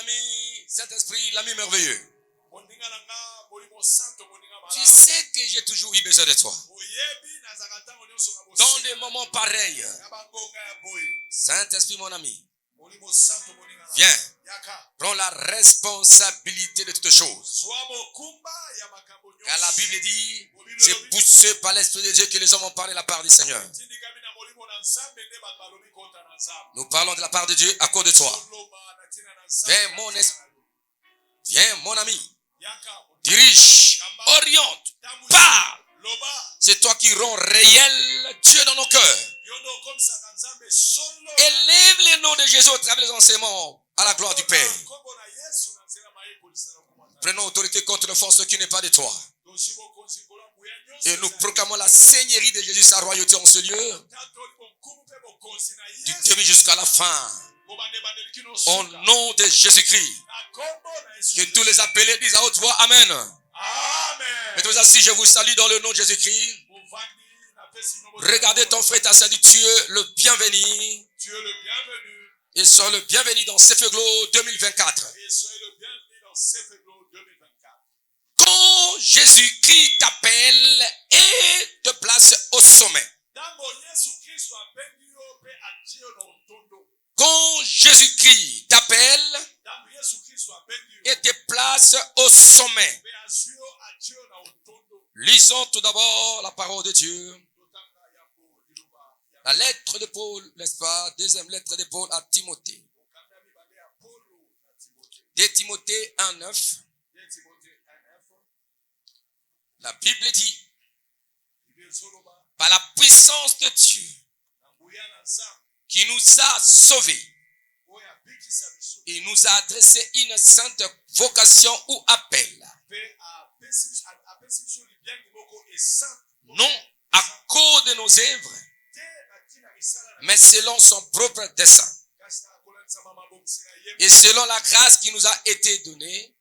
ami Saint-Esprit, l'ami merveilleux. Tu sais que j'ai toujours eu besoin de toi. Dans des moments pareils. Saint-Esprit, mon ami, viens, prends la responsabilité de toutes choses. Car la Bible dit, c'est poussé par l'Esprit de Dieu que les hommes ont parlé de la part du Seigneur. Nous parlons de la part de Dieu à cause de toi. Viens, mon esprit. Viens, mon ami. Dirige, oriente, parle. C'est toi qui rends réel Dieu dans nos cœurs. Élève le nom de Jésus au travers des enseignements à la gloire du Père. Prenons autorité contre la force qui n'est pas de toi. Et nous proclamons la seigneurie de Jésus, sa royauté en ce lieu, du début jusqu'à la fin. Au nom de Jésus-Christ. Que tous les appelés disent à haute voix Amen. Mettez-vous assis, je vous salue dans le nom de Jésus-Christ. Regardez ton frère, ta sœur, dit tu es le bienvenu. Et sois le bienvenu dans Sefeglo 2024. Quand Jésus-Christ t'appelle et te place au sommet. Quand Jésus-Christ t'appelle et te place au sommet. Lisons tout d'abord la parole de Dieu. La lettre de Paul, n'est-ce pas? Deuxième lettre de Paul à Timothée. 2 Timothée 1:9. La Bible dit, par la puissance de Dieu, qui nous a sauvés, et nous a adressé une sainte vocation ou appel. Non à cause de nos œuvres, mais selon son propre dessein. Et selon la grâce qui nous a été donnée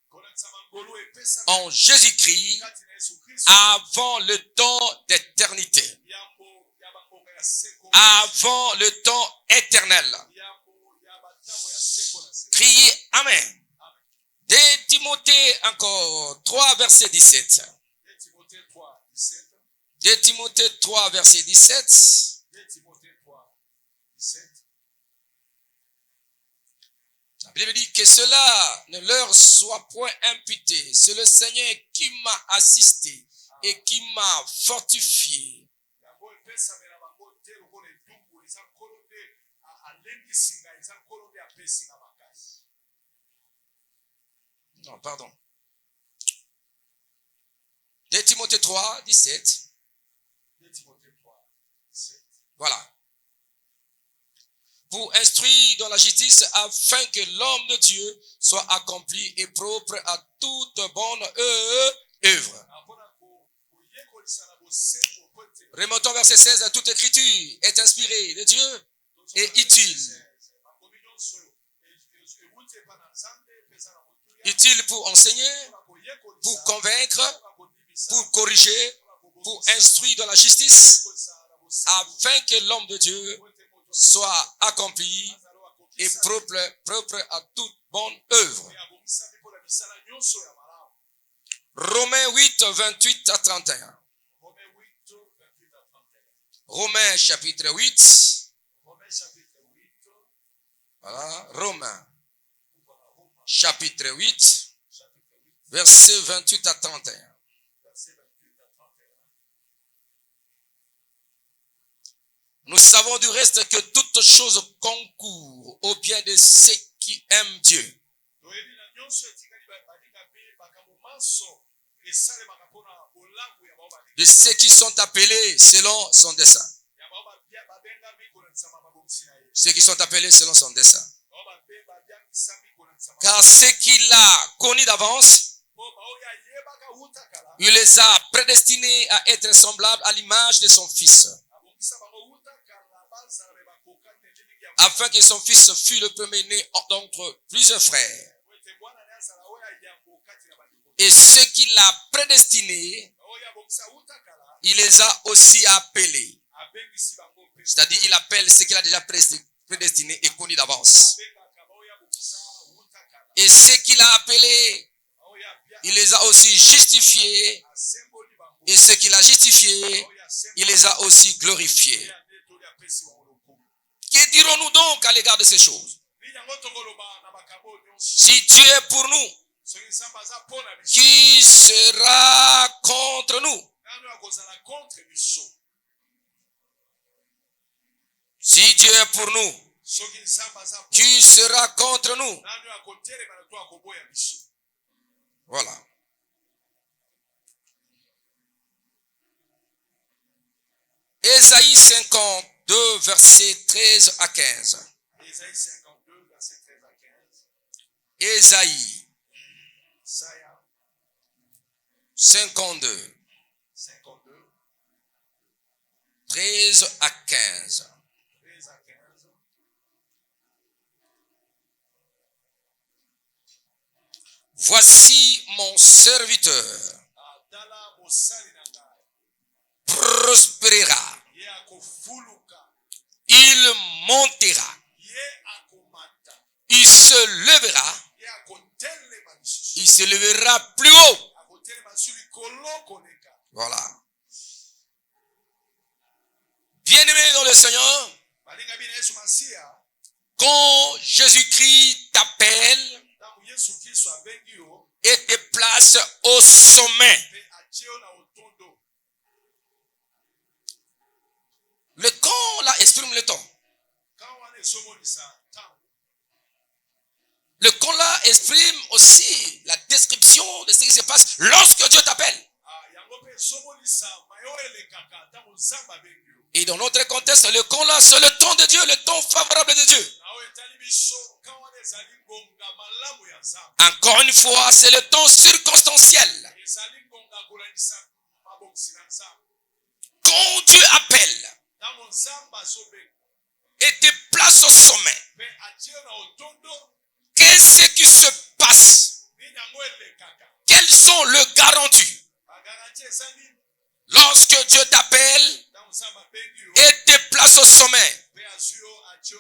en Jésus-Christ avant le temps d'éternité. Avant le temps éternel. Criez Amen. 2 Timothée encore 3 verset 17. 2 Timothée 3 verset 17. La Bible dit que cela ne leur soit point imputé. C'est le Seigneur qui m'a assisté et qui m'a fortifié. Non, pardon. 2 Timothée 3, 17. Voilà. Pour instruire dans la justice afin que l'homme de Dieu soit accompli et propre à toute bonne œuvre. Remontons verset 16. Toute écriture est inspirée de Dieu et utile. Utile pour enseigner, pour convaincre, pour corriger, pour instruire dans la justice, afin que l'homme de Dieu soit accompli et propre à toute bonne œuvre. Romains 8, 28 à 31. Romains chapitre 8. Voilà, Romains chapitre 8, verset 28 à 31. Nous savons du reste que toutes choses concourent au bien de ceux qui aiment Dieu. De ceux qui sont appelés selon son dessein. Ceux qui sont appelés selon son dessein. Car ceux qu'il a connus d'avance, il les a prédestinés à être semblables à l'image de son Fils, afin que son Fils fût le premier-né d'entre plusieurs frères. Et ceux qu'il a prédestinés, il les a aussi appelés. C'est-à-dire, il appelle ceux qu'il a déjà prédestinés et connus d'avance. Et ceux qu'il a appelés, il les a aussi justifiés. Et ceux qu'il a justifiés, il les a aussi glorifiés. Que dirons-nous donc à l'égard de ces choses? Si Dieu est pour nous, qui sera contre nous? Si Dieu est pour nous, qui sera contre nous? Voilà. Ésaïe 52, versets 13 à 15. Ésaïe 52, 13 à 15. Voici mon serviteur prospérera. Il montera. Il se lèvera. Il se lèvera plus haut. Voilà. Bien-aimé dans le Seigneur, quand Jésus-Christ t'appelle et te place au sommet, le quand là exprime le temps. Le quand là exprime aussi la description de ce qui se passe lorsque Dieu t'appelle. Et dans notre contexte, le quand là, c'est le temps de Dieu, le temps favorable de Dieu. Encore une fois, c'est le temps circonstanciel. Quand Dieu appelle et te place au sommet, qu'est-ce qui se passe? Quelles sont les garanties? Lorsque Dieu t'appelle et te place au sommet.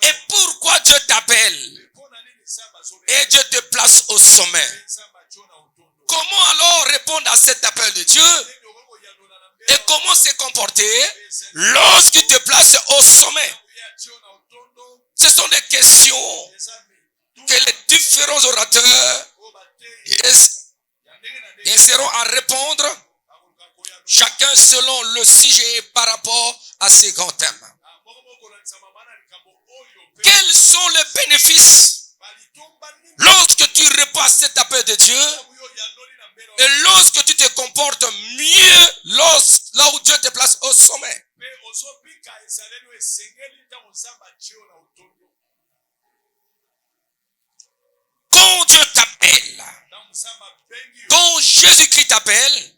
Et pourquoi Dieu t'appelle et Dieu te place au sommet? Comment alors répondre à cet appel de Dieu? Et comment se comporter lorsqu'il te place au sommet? Ce sont des questions que les différents orateurs essaieront à répondre, chacun selon le sujet par rapport à ces grands thèmes. Quels sont les bénéfices lorsque tu réponds à cet appel de Dieu et lorsque tu te comportes mieux là où Dieu te place au sommet? Quand Dieu t'appelle, quand Jésus-Christ t'appelle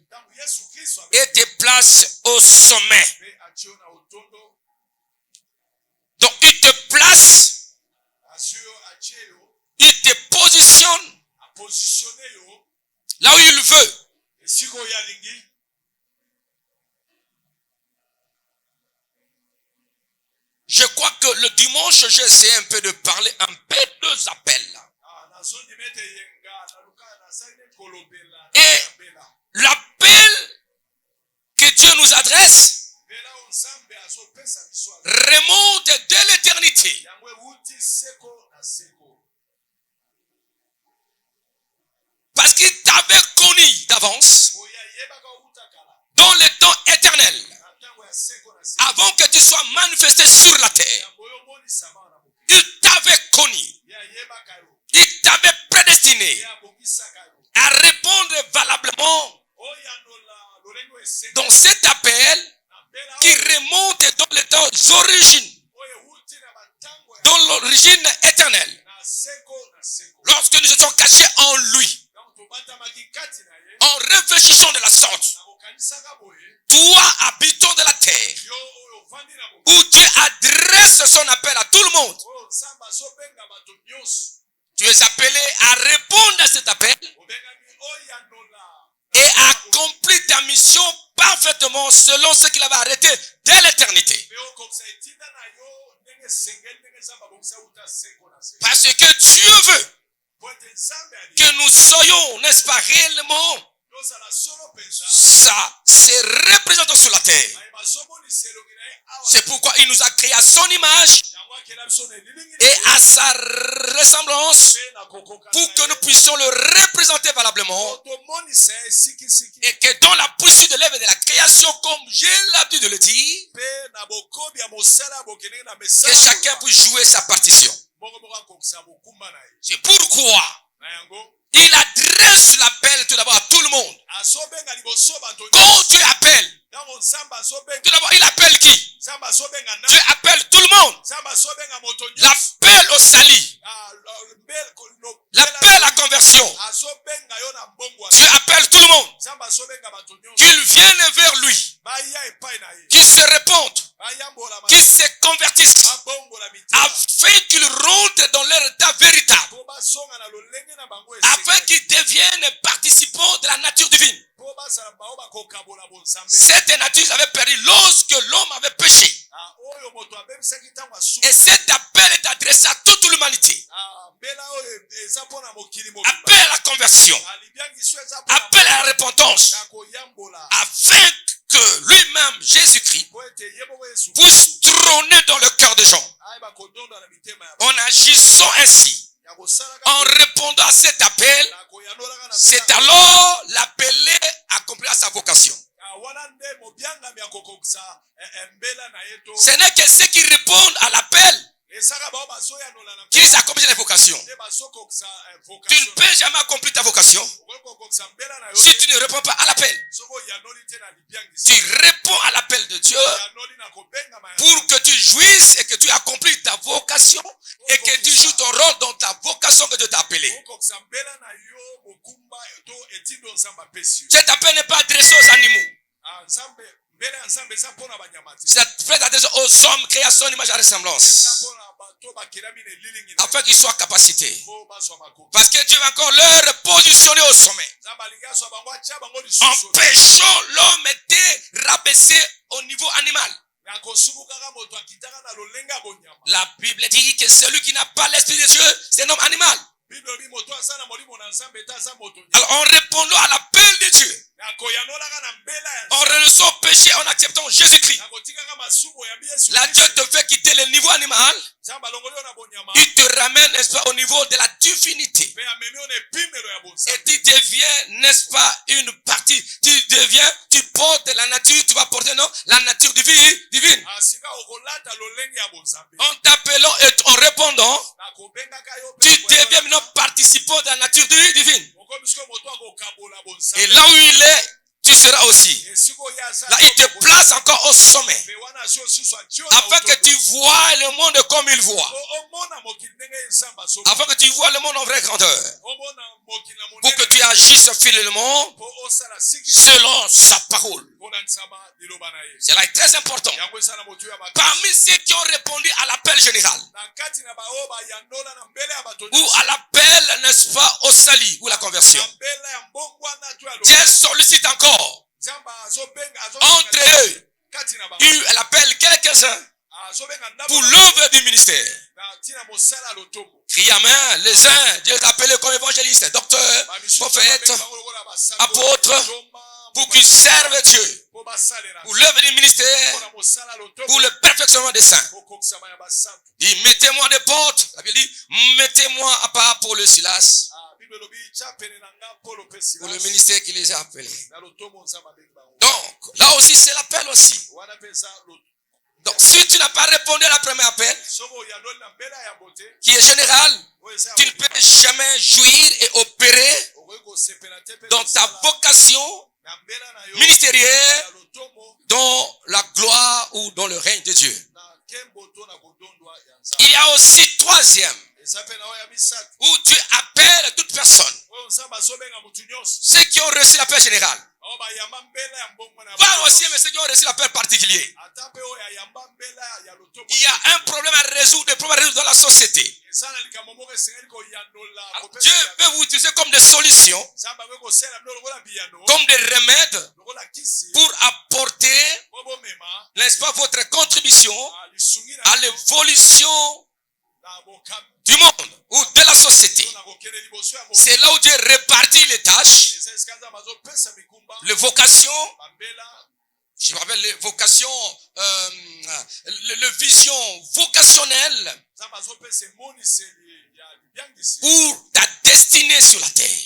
et te place au sommet, donc il te place, il te positionne là où il veut. Je crois que le dimanche, j'ai essayé un peu de parler un peu de appels. Et l'appel que Dieu nous adresse remonte de l'éternité. Parce qu'il t'avait connu d'avance dans le temps éternel, avant que tu sois manifesté sur la terre. Il t'avait connu. Il t'avait prédestiné à répondre valablement dans cet appel qui remonte dans les temps d'origine, dans l'origine éternelle. Lorsque nous étions cachés en lui, en réfléchissant de la sorte, toi habitant de la terre, où Dieu adresse son appel à tout le monde, tu es appelé à répondre à cet appel et à accomplir ta mission parfaitement selon ce qu'il avait arrêté dès l'éternité. Parce que Dieu veut que nous soyons, n'est-ce pas, réellement ça, c'est représentant sur la terre. C'est pourquoi il nous a créé à son image et à sa ressemblance pour que nous puissions le représenter valablement et que dans la poursuite de l'œuvre de la création, comme j'ai l'habitude de le dire, que chacun puisse jouer sa partition. C'est pourquoi il adresse l'appel tout d'abord à tout le monde. Quand Dieu appelle, tout d'abord il appelle qui? Dieu appelle tout le monde. L'appel au salut, l'appel à la conversion. Dieu appelle tout le monde qu'ils viennent vers lui, qu'ils se répandent, qu'ils se convertissent afin qu'ils rentrent dans leur état véritable, afin qu'ils deviennent participants de la nature divine. Cette nature avait perdu lorsque l'homme avait péché. Et cet appel est adressé à toute l'humanité. Appel à la conversion, appel à la repentance, afin que lui-même, Jésus-Christ, puisse trôner dans le cœur des gens. En agissant ainsi, en répondant à cet appel, c'est alors l'appelé accomplira sa vocation. Ce n'est que ceux qui répondent à l'appel qu'ils accomplissent la vocation. Tu ne peux jamais accomplir ta vocation si tu ne réponds pas à l'appel. Tu réponds à l'appel de Dieu pour que tu jouisses et que tu accomplisses ta vocation et que tu joues ton rôle dans ta vocation que Dieu t'a appelé. Cet appel n'est pas adressé aux animaux. Cette fête adresse aux hommes créés à son image et ressemblance, afin qu'ils soient capacités. Parce que Dieu va encore leur positionner au sommet. En péchant, l'homme était rabaissé au niveau animal. La Bible dit que celui qui n'a pas l'esprit de Dieu, c'est un homme animal. Alors en répondant à l'appel de Dieu, en renonçant au péché, en acceptant Jésus-Christ, là Dieu te fait quitter le niveau animal. Il te ramène, n'est-ce pas, au niveau de la divinité. Et tu deviens, n'est-ce pas, une partie. Tu portes la nature, tu vas porter, non, la nature divine. En t'appelant et en répondant, tu deviens maintenant participant de la nature divine. Et là où il est, tu seras aussi. Là, il te place encore au sommet, afin que tu vois le monde comme il voit, afin que tu vois le monde en vraie grandeur, pour que tu agisses fidèlement selon sa parole. Cela est très important. Parmi ceux qui ont répondu à l'appel général, ou à l'appel, n'est-ce pas, au salut ou la conversion, Dieu sollicite encore entre eux, il appelle quelques-uns pour l'œuvre du ministère. Crie amen. Les uns, Dieu les appelés comme évangélistes, docteurs, prophètes, apôtres, pour qu'ils servent Dieu, pour l'œuvre du ministère, pour le perfectionnement des saints. Il dit, mettez-moi des portes. La Bible dit, mettez-moi à part pour le Silas, pour le ministère qui les a appelés. Donc, là aussi, c'est l'appel aussi. Donc, si tu n'as pas répondu à la première appel, qui est général, tu ne peux jamais jouir et opérer dans ta vocation ministérielle, dans la gloire ou dans le règne de Dieu. Il y a aussi troisième, où Dieu appelle toute personne, ceux qui ont reçu l'appel général. Pas aussi, mais ceux qui ont reçu l'appel particulier. Il y a un problème à résoudre, des problèmes à résoudre dans la société. Alors, Dieu peut vous utiliser comme des solutions, comme des remèdes, pour apporter, n'est-ce pas, votre contribution à l'évolution du monde ou de la société. C'est là où Dieu répartit les tâches, les vocations. Je me rappelle les vocations, le vision vocationnelle pour ta destinée sur la terre.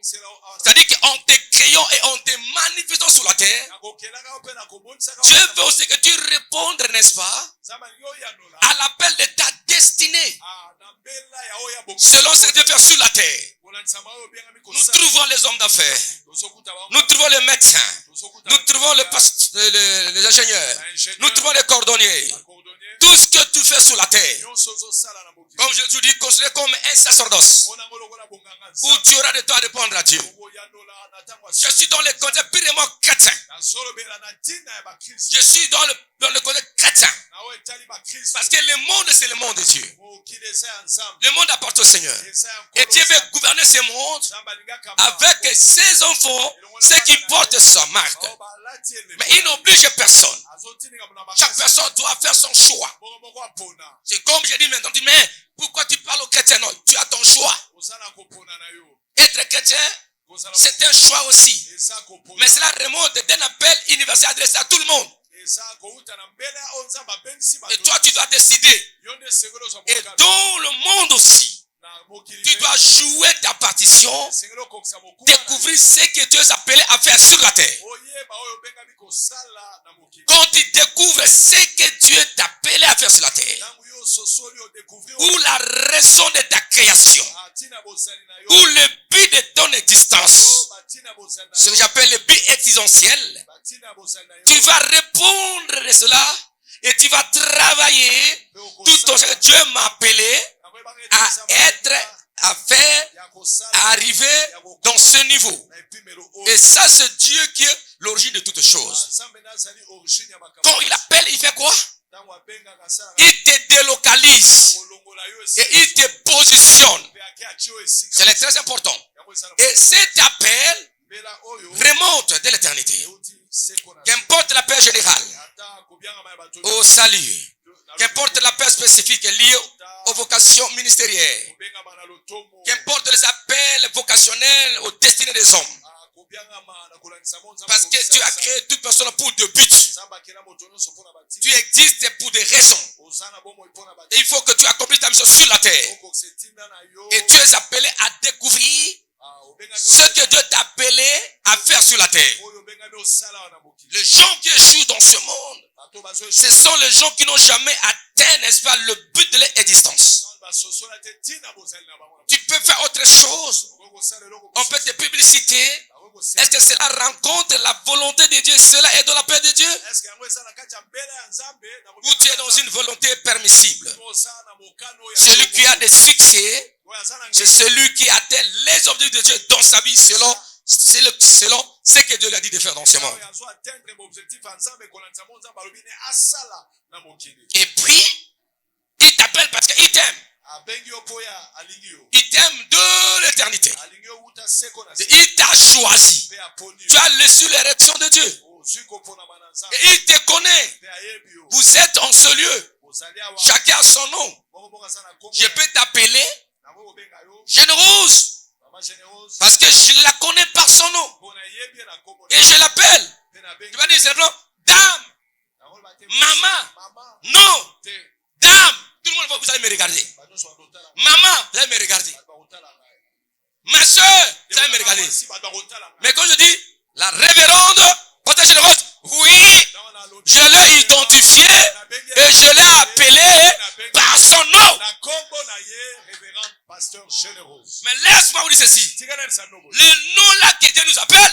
C'est-à-dire qu'en te créant et en te manifestant sur la terre, Dieu veut aussi que tu répondes, n'est-ce pas, à l'appel de ta destinée. Selon ce que Dieu fait sur la terre, nous trouvons les hommes d'affaires, nous trouvons les médecins, nous trouvons les ingénieurs, nous trouvons les cordonniers. Tout ce que tu fais sur la terre, comme je te dis, considéré comme un sacerdoce, où tu auras de toi à répondre à Dieu. Je suis dans le côté purement chrétien. Je suis dans le côté chrétien. Parce que le monde, c'est le monde de Dieu. Le monde appartient au Seigneur. Et Dieu veut gouverner ce monde avec ses enfants, ceux qui portent sa marque. Mais il n'oblige personne. Chaque personne doit faire son choix. C'est comme je dis maintenant, mais pourquoi tu parles aux chrétiens? Non, tu as ton choix. Être chrétien, c'est un choix aussi. Mais cela remonte d'un appel universel adressé à tout le monde. Et toi, tu dois décider. Et dans le monde aussi, tu dois jouer ta partition, découvrir ce que Dieu est appelé à faire sur la terre. Quand tu découvres ce que Dieu t'a appelé à faire sur la terre, ou la raison de ta création, ou le but de ton existence, ce que j'appelle le but existentiel, tu vas répondre de cela et tu vas travailler tout ton jour. Dieu m'a appelé à être, à faire, à arriver dans ce niveau. Et ça, c'est Dieu qui est l'origine de toutes choses. Quand il appelle, il fait quoi? Il te délocalise et il te positionne. C'est très important. Et cet appel remonte de l'éternité. Qu'importe la paix générale, au salut, qu'importe la paix spécifique liée aux vocations ministérielles, qu'importe les appels vocationnels aux destinées des hommes. Parce que Dieu a créé toute personne pour deux buts. Tu existes pour des raisons. Et il faut que tu accomplisses ta mission sur la terre. Et tu es appelé à découvrir ce que Dieu t'a appelé à faire sur la terre. Les gens qui échouent dans ce monde, ce sont les gens qui n'ont jamais atteint, n'est-ce pas, le but de leur existence. Tu peux faire autre chose. On peut te publiciter. Est-ce que cela rencontre la volonté de Dieu? Cela est dans la paix de Dieu? Ou tu es dans une volonté permissible? Celui qui a des succès, c'est celui qui atteint les objectifs de Dieu dans sa vie selon ce que Dieu lui a dit de faire dans ce monde. Et puis, il t'appelle parce qu'il t'aime. Il t'aime de l'éternité. Il t'a choisi. Tu as reçu l'érection de Dieu. Et il te connaît. Vous êtes en ce lieu. Chacun a son nom. Je peux t'appeler Généreuse. Parce que je la connais par son nom. Et je l'appelle. Tu vas dire simplement, dame, maman, non, dame. Tout le monde, vous allez me regarder. Maman, vous allez me regarder. Ma soeur, vous allez me regarder. Mais quand je dis la révérende, portée généreuse, oui, je l'ai identifié et je l'ai appelé par son nom. Mais laisse-moi vous dire ceci. Le nom là que Dieu nous appelle,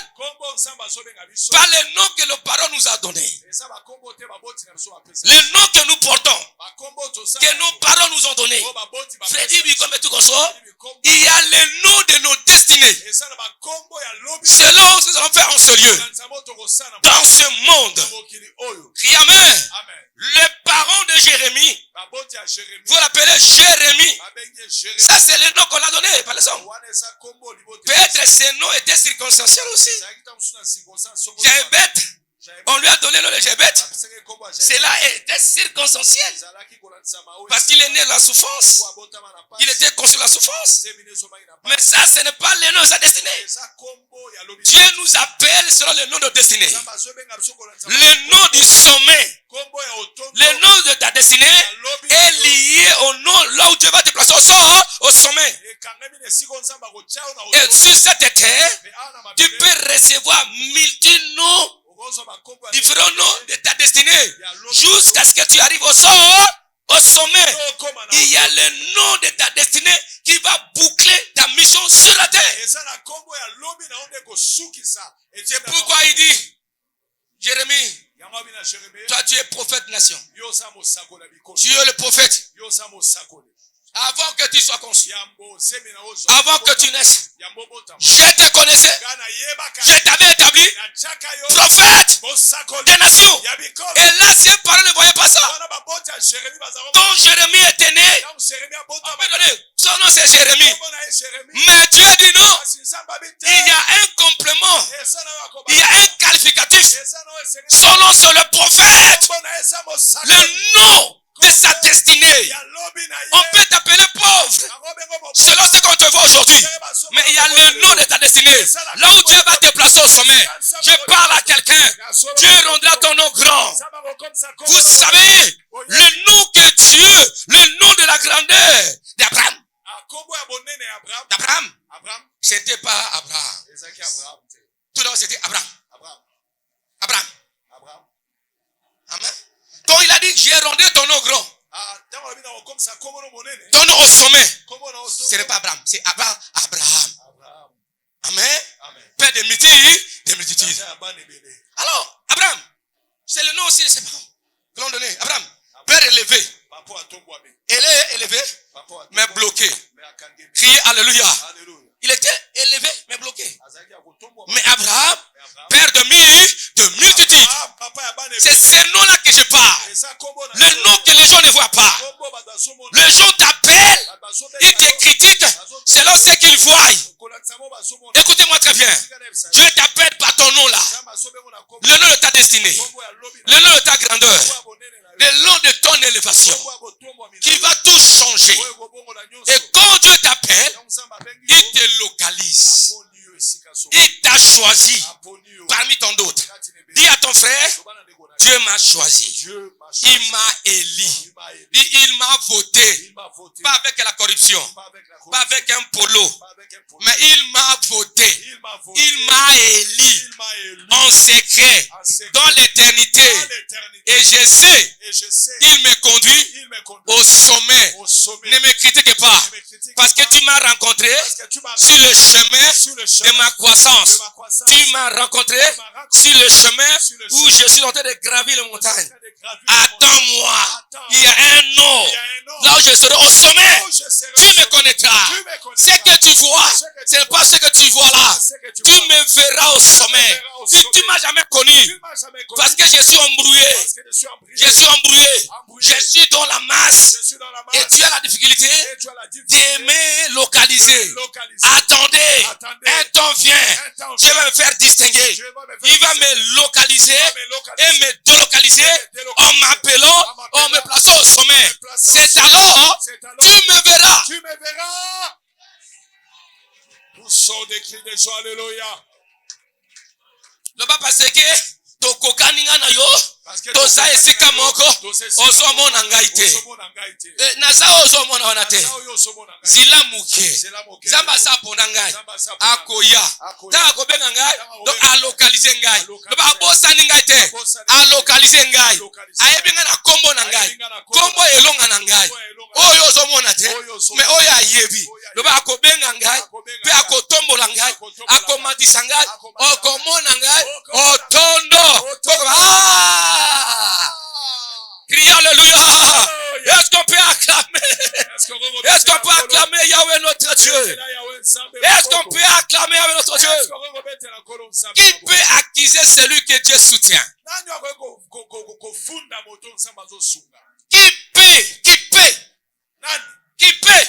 pas le nom que le parent nous a donné. Le nom que nous portons, que nos parents nous ont donné. Freddy Bikometukoso, il y a le nom de nos destinées. Selon ce que nous allons faire en ce lieu, dans ce monde. Amen. Le parent de Jérémie, vous l'appelez Jérémie. Ça, c'est le nom qu'on a donné par les hommes. Peut-être ce nom était circonstanciel aussi. J'ai bête. On lui a donné le Jébet. Cela était circonstanciel. Parce qu'il est né de la souffrance. Il était conçu de la souffrance. Mais ça, ce n'est pas le nom de sa destinée. Dieu nous appelle selon le nom de destinée. Le nom du sommet, le nom de ta destinée est lié au nom là où Dieu va te placer au sommet. Et sur cette terre, tu peux recevoir multi-noms, différents noms de ta destinée, jusqu'à ce que tu arrives au sommet. Il y a le nom de ta destinée qui va boucler ta mission sur la terre. C'est pourquoi il dit, Jérémie, toi tu es prophète nation. Tu es le prophète. Avant que tu sois conçu, avant que tu naisses, je te connaissais, je t'avais établi prophète des nations. Et là, si un parent ne voyait pas ça, quand Jérémie était né, son nom c'est Jérémie. Mais Dieu dit non, il y a un complément, il y a un qualificatif. Son nom c'est le prophète, le nom de sa destinée. On peut t'appeler pauvre selon ce qu'on te voit aujourd'hui, mais il y a le nom de ta destinée. Là où Dieu va te placer au sommet, je parle à quelqu'un, Dieu rendra ton nom grand. Vous savez le nom que Dieu, le nom de la grandeur d'Abraham. D'Abraham, c'était pas Abraham. Tout d'abord c'était Abraham. Abraham. Amen. Quand il a dit, j'ai rendu ton nom grand, ton nom au sommet, ce n'est pas Abraham, c'est Abraham. Amen. Père de multitudes. Alors, Abraham, c'est le nom aussi de ses parents que l'on donné. Abraham, père élevé. Elle est élevé, mais bloqué. Criez Alléluia. Il était élevé, mais bloqué. Mais Abraham, père de multitudes. C'est ce nom-là que je parle. Le nom que les gens ne voient pas. Les gens t'appellent, ils te critiquent selon ce qu'ils voient. Écoutez-moi très bien. Dieu t'appelle par ton nom là. Le nom de ta destinée. Le nom de ta grandeur. Le nom de ton élévation. Qui va tout changer. Et quand Dieu t'appelle, il te localise. Il t'a choisi parmi tant d'autres. Dis à ton frère, Dieu m'a choisi. Il m'a élu. Il m'a voté. Pas avec la corruption. Pas avec un polo. Mais il m'a voté. Il m'a élu. En secret. Dans l'éternité. Et je sais. Il me conduit au sommet. Ne me critique pas. Parce que tu m'as rencontré sur le chemin de ma croissance. Tu m'as rencontré sur le chemin où je suis en train de gravir les montagnes. Attends-moi. Il y a un nom. Là où je serai au sommet, tu me connaîtras. Ce que tu vois, ce n'est pas ce que tu vois là. Tu me verras au sommet. Si tu m'as jamais connu, parce que je suis embrouillé. Je suis embrouillé. Je suis dans la masse. Et tu as la difficulté d'aimer localiser. Attendez. Un temps vient. Dieu va me faire distinguer. Il va me localiser et me délocaliser en m'appelant, en me plaçant au sommet. C'est alors, tu me verras. Tous sont des cris de joie, alléluia. Le bas parce que tokoka ninga na yo toza esika moko ozomona ngai te naza ozomona wana te zila muke zamba sa pona ngai akoya ta akobenga ngai donc alokalize ngai loba abosani ngai te alokalize ngai ayebi ngai na kombo na ngai kombo elonga na ngai oyo ozomona te mais oyo ayebi loba akobenga ngai pe akotombola ngai akomatisa ngai okomona ngai otondo. Criez Alléluia. Est-ce qu'on peut acclamer? Est-ce qu'on peut acclamer Yahweh notre Dieu? Est-ce qu'on peut acclamer Yahweh notre Dieu? Qui peut accuser celui que Dieu soutient? Qui peut?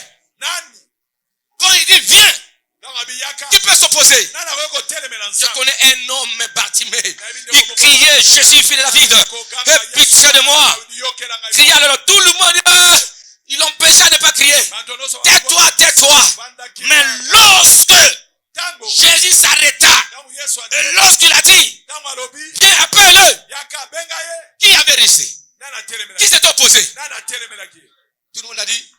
Quand il dit viens, Qui peut s'opposer? Je connais un homme, Bartimée. Il criait, Jésus, fils de David, aie pitié de moi. Criait alors, tout le monde, il l'empêcha de ne pas crier. Tais-toi, tais-toi. Mais lorsque Jésus s'arrêta, et lorsqu'il a dit, viens, appelle-le, qui avait resté? Qui s'est opposé? Tout le monde a dit,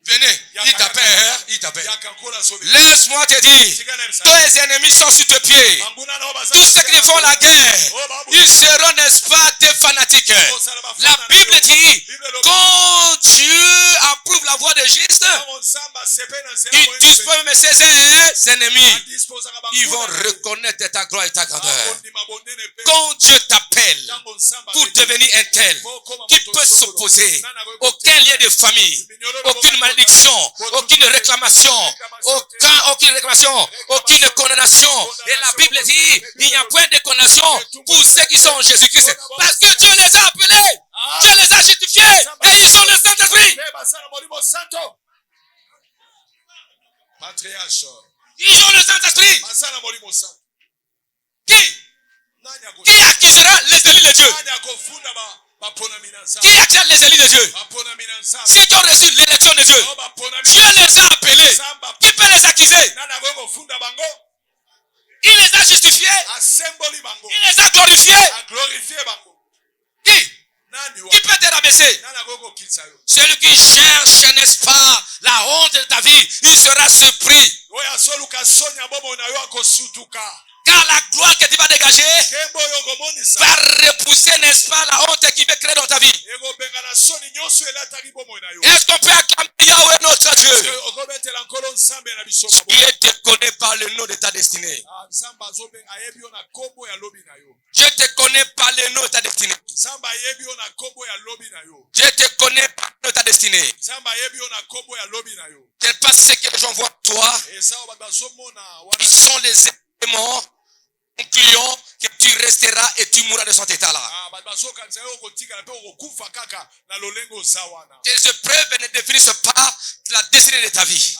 venez, il t'appelle, il t'appelle. Laisse-moi te dire, tes ennemis sont sur tes pieds. Tous ceux qui font la guerre, ils seront, n'est-ce pas, des fanatiques. La Bible dit, quand Dieu approuve la voie de juste, il dispose même ses ennemis. Ils vont reconnaître ta gloire et ta grandeur. Quand Dieu t'appelle pour devenir un tel, qui peut s'opposer? Aucun lien de famille, aucune malédiction, aucune réclamation, aucune condamnation. Et la Bible dit, il n'y a point de condamnation pour ceux qui sont en Jésus-Christ. Parce que Dieu les a appelés, Dieu les a justifiés, et ils ont le Saint-Esprit. Ils ont le Saint-Esprit. Qui accusera les élus de Dieu? Qui accuse les élus de Dieu? Ceux qui ont reçu l'élection de Dieu. Dieu les a appelés. Qui peut les accuser? Il les a justifiés. Il les a glorifiés. Qui peut te rabaisser? Celui qui cherche, n'est-ce pas, la honte de ta vie, il sera surpris. Car la gloire que tu vas dégager va repousser, n'est-ce pas, la honte qui va créer dans ta vie. Est-ce qu'on peut acclamer Yahweh notre Dieu? Dieu te connaît par le nom de ta destinée. Je te connais par le nom de ta destinée. Je te connais par le nom de ta destinée. Ce n'est pas ce que les gens voient toi. Ils sont les éléments concluant que tu resteras et tu mourras de cet état-là. Tes épreuves ne définissent pas la destinée de ta vie.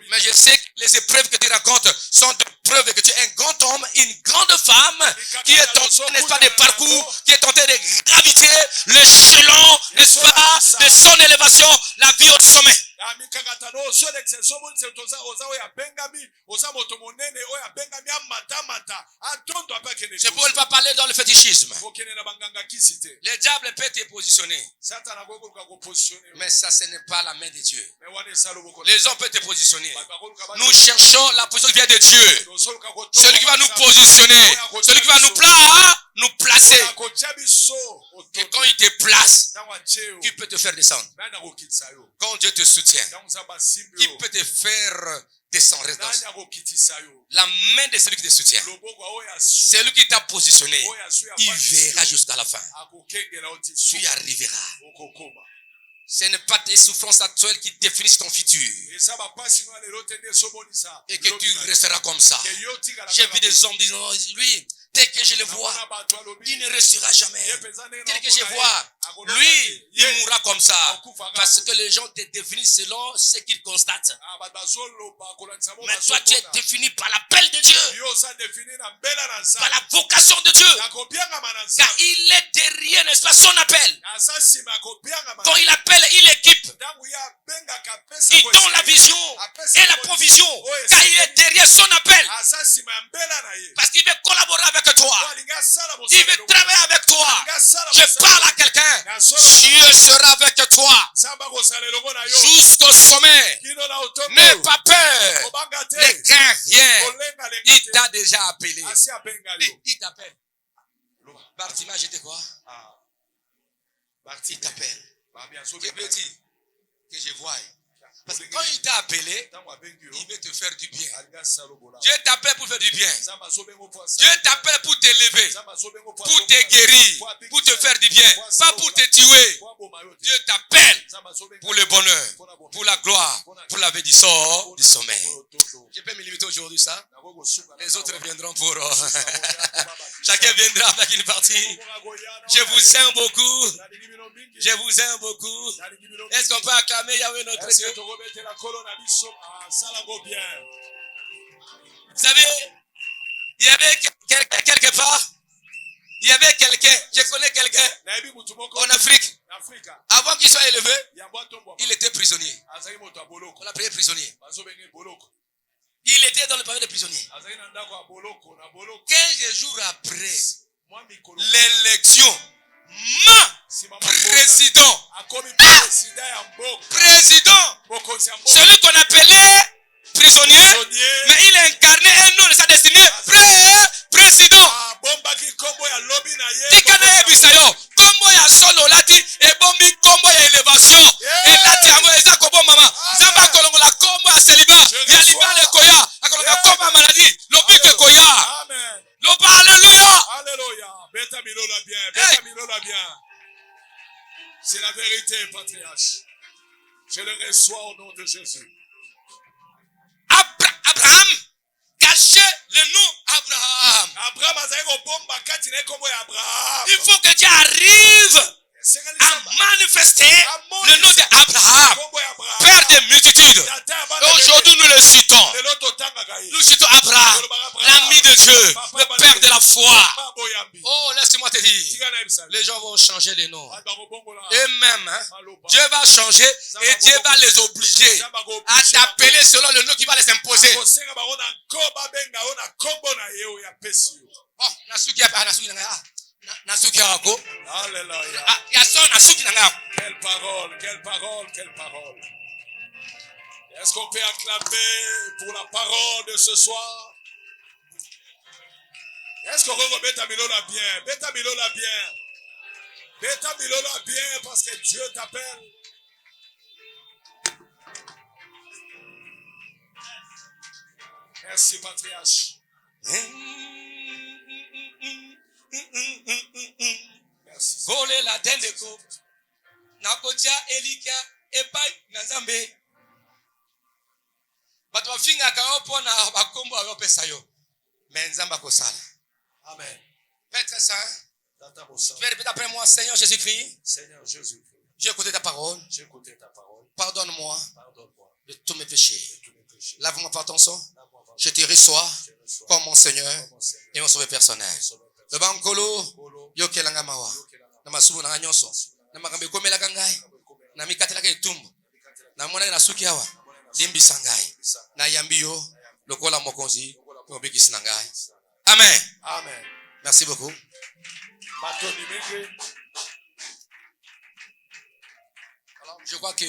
Mais je sais que les épreuves que tu racontes sont des preuves que tu es un grand homme, une grande femme qui est tenté, n'est-ce pas, de parcours, qui est tenté de graviter l'échelon, n'est-ce pas, de son élévation, la vie au sommet. Je ne pourrais pas parler dans le fétichisme. Le diable peut te positionner. Mais ça, ce n'est pas la main de Dieu. Les hommes peuvent te positionner. Nous cherchons la position qui vient de Dieu. Celui qui va nous positionner. Celui qui va nous placer. Et quand il te place, qui peut te faire descendre? Quand Dieu te soutient, qui peut te faire descendre? La main de celui qui te soutient, celui qui t'a positionné, il verra jusqu'à la fin. Tu y arriveras. Ce n'est pas tes souffrances actuelles qui définissent ton futur. Et que tu resteras comme ça. J'ai vu des hommes disant, lui, dès que je le vois, il ne restera jamais. Dès que je vois, lui, il mourra comme ça. Parce que les gens te définissent selon ce qu'ils constatent. Mais toi, tu es défini par l'appel de Dieu. Par la vocation de Dieu. Car il est derrière, n'est-ce pas, son appel. Quand il appelle, il équipe. Il donne la vision et la provision. Car il est derrière son appel. Parce qu'il veut collaborer avec toi. Il veut travailler avec toi. Je parle à quelqu'un. Dieu sera avec toi jusqu'au sommet. N'aie pas peur. Ne crains rien. Il t'a déjà appelé. Il t'appelle. Bartima, j'étais quoi? Il t'appelle. Que je vois. Parce que quand il t'a appelé, il veut te faire faire du bien. Dieu t'appelle pour faire du bien. Dieu t'appelle pour t'élever, pour te guérir, pour te faire du bien, pas pour te tuer. Dieu t'appelle pour le bonheur, pour la gloire, pour la vie du sommeil. Je peux me limiter aujourd'hui, ça. Les autres viendront pour... Chacun viendra avec une partie. Je vous aime beaucoup. Je vous aime beaucoup. Est-ce qu'on peut acclamer Yahweh notre Dieu? Vous savez, il y avait quelqu'un quelque part. Il y avait quelqu'un, je connais quelqu'un en Afrique. Avant qu'il soit élevé, il était prisonnier. On l'appelait prisonnier. Il était dans le pavillon des prisonniers. 15 jours après l'élection, président, celui qu'on appelait prisonnier, mais il a incarné un nom de sa destinée, président. Tikana ebisayo, kombo ya solo lati, ebombi kombo ya élévation, et lati yango eza kobo mama, zamba kolongo la kombo ya célibat, ya libale koya, akolonga kombo ya maladie, lobike koya. Amen. Loba alléluia. Alléluia. Beta milola bien, beta milola bien. C'est la vérité, patriarche. Je le reçois au nom de Jésus. Abraham cachait le nom Abraham. Il faut que Dieu arrive à manifester le nom d'Abraham, père des multitudes. Aujourd'hui, nous le citons. Nous citons Abraham, l'ami de Dieu, le père de la foi. Oh, laisse-moi te dire, les gens vont changer les noms. Et même, hein, Dieu va changer et Dieu va les obliger à t'appeler selon le nom qui va les imposer. Oh, Alléluia. Quelle parole, quelle parole, quelle parole. Est-ce qu'on peut acclamer pour la parole de ce soir? Est-ce qu'on peut Beta Milola bien? Beta Milola bien. Beta Milola bien parce que Dieu t'appelle. Merci, patriarche. Merci. Volé la dendeko. Nakotia elika epai na Nzambe. Bato bafinga ka opona bakombo abopesa yo. Mais Nzamba kosala. Amen. Père très saint. Tu vas répéter après moi, Seigneur Jésus-Christ. Seigneur Jésus. J'ai écouté ta parole. J'ai écouté ta parole. Pardonne-moi Pardonne-moi de tous mes péchés. de tous mes péchés. Lave-moi par ton sang. Je te reçois comme mon Seigneur et mon sauveur personnel. Le bankolo, yo kelanga mawa. Na masubu na nyonso. Na makambe komela kangai. Na mikatela ke tumbu. Na mona na suki hawa. Limbi sangai. Na yambio lokola mokonzi ko bikisi nangai. Amen. Amen. Merci beaucoup. Alors, je crois que